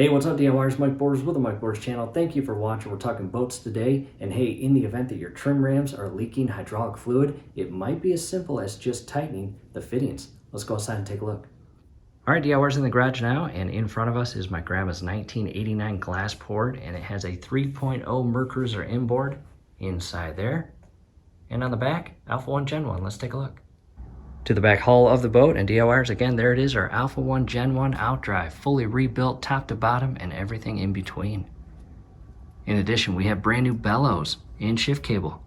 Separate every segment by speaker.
Speaker 1: Hey, what's up, DIYers? Mike Borders with the Mike Borders channel. Thank you for watching. We're talking boats today. And hey, in the event that your trim rams are leaking hydraulic fluid, it might be as simple as just tightening the fittings. Let's go outside and take a look. All right, DIYers, in the garage now, and in front of us is my grandma's 1989 glass port, and it has a 3.0 Mercruiser inboard inside there. And on the back, Alpha 1 Gen 1. Let's take a look. To the back hull of the boat, and DIYers, again, there it is, our Alpha 1 Gen 1 Outdrive, fully rebuilt top to bottom and everything in between. In addition, we have brand new bellows and shift cable.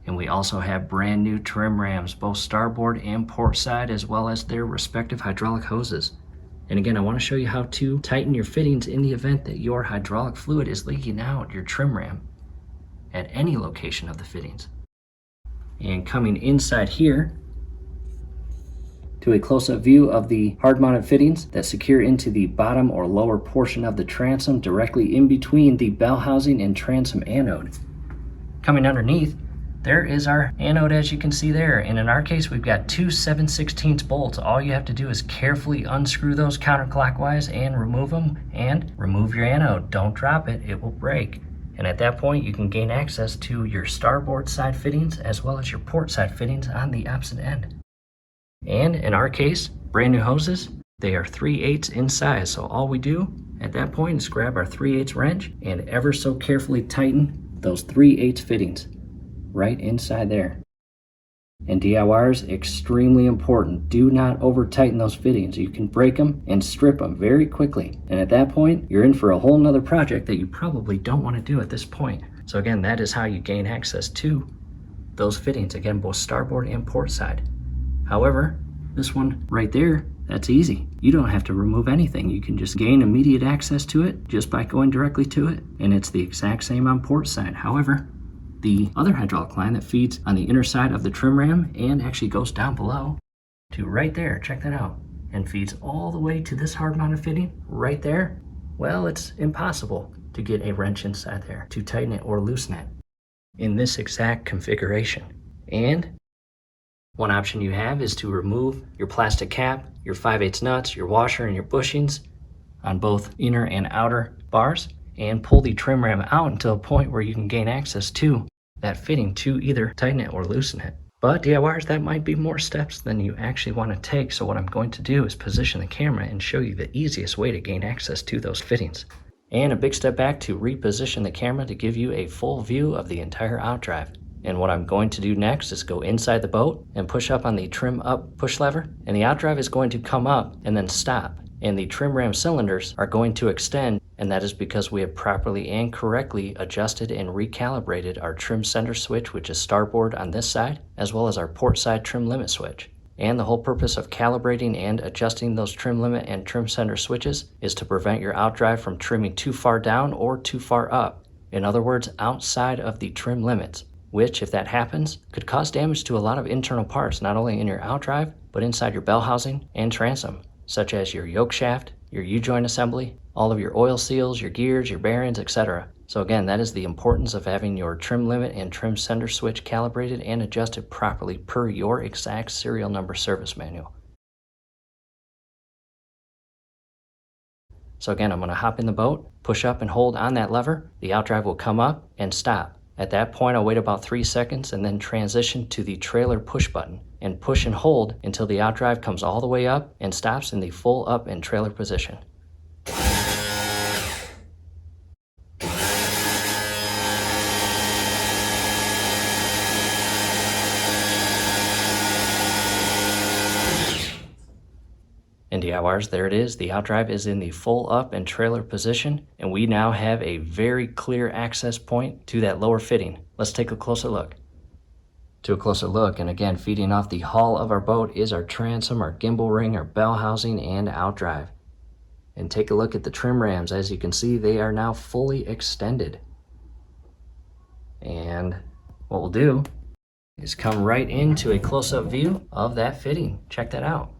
Speaker 1: And we also have brand new trim rams, both starboard and port side, as well as their respective hydraulic hoses. And again, I want to show you how to tighten your fittings in the event that your hydraulic fluid is leaking out your trim ram at any location of the fittings. And coming inside here, to a close-up view of the hard-mounted fittings that secure into the bottom or lower portion of the transom directly in between the bell housing and transom anode. Coming underneath, there is our anode, as you can see there, and in our case we've got two 7/16 bolts. All you have to do is carefully unscrew those counterclockwise and remove them, and remove your anode. Don't drop it, it will break. And at that point you can gain access to your starboard side fittings as well as your port side fittings on the opposite end. And in our case, brand new hoses, they are 3/8 in size. So all we do at that point is grab our 3/8 wrench and ever so carefully tighten those 3/8 fittings right inside there. And DIYers, extremely important, do not over tighten those fittings. You can break them and strip them very quickly. And at that point, you're in for a whole nother project that you probably don't want to do at this point. So again, that is how you gain access to those fittings. Again, both starboard and port side. However, this one right there, that's easy. You don't have to remove anything. You can just gain immediate access to it just by going directly to it. And it's the exact same on port side. However, the other hydraulic line that feeds on the inner side of the trim ram and actually goes down below to right there, check that out, and feeds all the way to this hard mounted fitting right there, well, it's impossible to get a wrench inside there to tighten it or loosen it in this exact configuration. And one option you have is to remove your plastic cap, your 5/8 nuts, your washer, and your bushings on both inner and outer bars, and pull the trim ram out until a point where you can gain access to that fitting to either tighten it or loosen it. But DIYers, that might be more steps than you actually want to take. So what I'm going to do is position the camera and show you the easiest way to gain access to those fittings. And a big step back to reposition the camera to give you a full view of the entire Outdrive. And what I'm going to do next is go inside the boat and push up on the trim up push lever, and the Outdrive is going to come up and then stop. And the trim ram cylinders are going to extend, and that is because we have properly and correctly adjusted and recalibrated our trim center switch, which is starboard on this side, as well as our port side trim limit switch. And the whole purpose of calibrating and adjusting those trim limit and trim center switches is to prevent your Outdrive from trimming too far down or too far up. In other words, outside of the trim limits, which, if that happens, could cause damage to a lot of internal parts, not only in your Outdrive, but inside your bell housing and transom, such as your yoke shaft, your U-joint assembly, all of your oil seals, your gears, your bearings, etc. So again, that is the importance of having your trim limit and trim center switch calibrated and adjusted properly per your exact serial number service manual. So again, I'm going to hop in the boat, push up and hold on that lever. The Outdrive will come up and stop. At that point, I'll wait about 3 seconds and then transition to the trailer push button and push and hold until the Outdrive comes all the way up and stops in the full up and trailer position. And DIYers, there it is. The Outdrive is in the full up and trailer position, and we now have a very clear access point to that lower fitting. Let's take a closer look. To a closer look, and again, feeding off the hull of our boat is our transom, our gimbal ring, our bell housing, and Outdrive. And take a look at the trim rams. As you can see, they are now fully extended. And what we'll do is come right into a close-up view of that fitting. Check that out.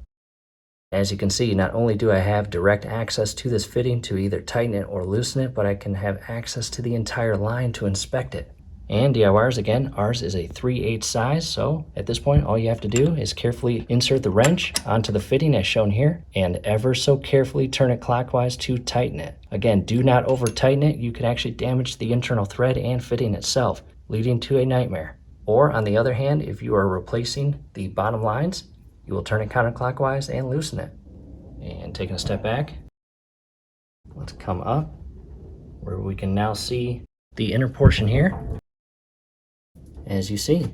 Speaker 1: As you can see, not only do I have direct access to this fitting to either tighten it or loosen it, but I can have access to the entire line to inspect it. And DIYers, again, ours is a 3/8 size, so at this point all you have to do is carefully insert the wrench onto the fitting as shown here, and ever so carefully turn it clockwise to tighten it. Again, do not over tighten it. You could actually damage the internal thread and fitting itself, leading to a nightmare. Or on the other hand, if you are replacing the bottom lines, you will turn it counterclockwise and loosen it. And taking a step back, let's come up where we can now see the inner portion here, as you see.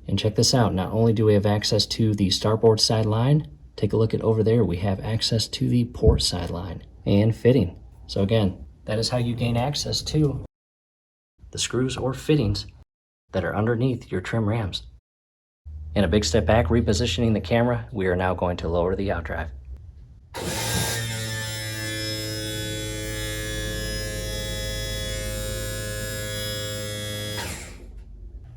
Speaker 1: And check this out, not only do we have access to the starboard side line, take a look at over there, we have access to the port side line and fitting. So again, that is how you gain access to the screws or fittings that are underneath your trim rams. And a big step back, repositioning the camera, we are now going to lower the Outdrive.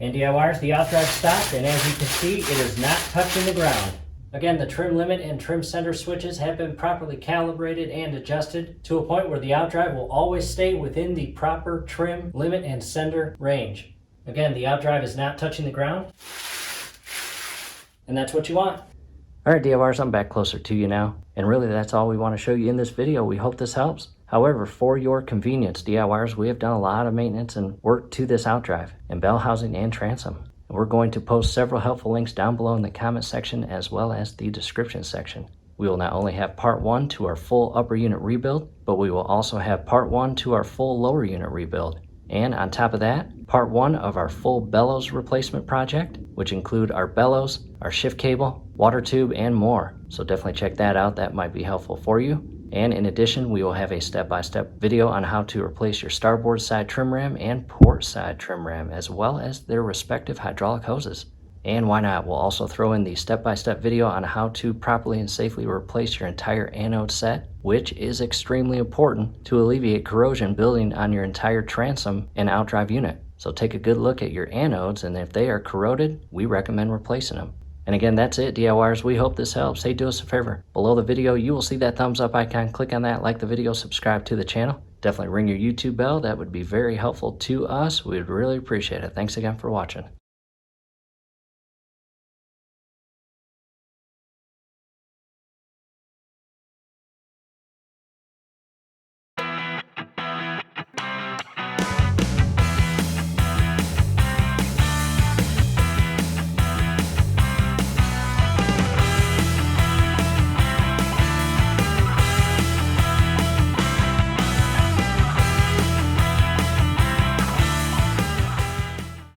Speaker 1: And DIYers, the Outdrive stopped, and as you can see, it is not touching the ground. Again, the trim limit and trim center switches have been properly calibrated and adjusted to a point where the Outdrive will always stay within the proper trim limit and center range. Again, the Outdrive is not touching the ground, and that's what you want. All right, DIYers, I'm back closer to you now, and really that's all we want to show you in this video. We hope this helps. However, for your convenience, DIYers, we have done a lot of maintenance and work to this Outdrive and bell housing and transom. And we're going to post several helpful links down below in the comment section as well as the description section. We will not only have part 1 to our full upper unit rebuild, but we will also have part 1 to our full lower unit rebuild. And on top of that, part 1 of our full bellows replacement project, which include our bellows, our shift cable, water tube, and more. So definitely check that out. That might be helpful for you. And in addition, we will have a step-by-step video on how to replace your starboard side trim ram and port side trim ram, as well as their respective hydraulic hoses. And why not, we'll also throw in the step-by-step video on how to properly and safely replace your entire anode set, which is extremely important to alleviate corrosion building on your entire transom and Outdrive unit. So take a good look at your anodes, and if they are corroded, we recommend replacing them. And again, that's it, DIYers. We hope this helps. Hey, do us a favor. Below the video, you will see that thumbs up icon. Click on that, like the video, subscribe to the channel. Definitely ring your YouTube bell. That would be very helpful to us. We'd really appreciate it. Thanks again for watching.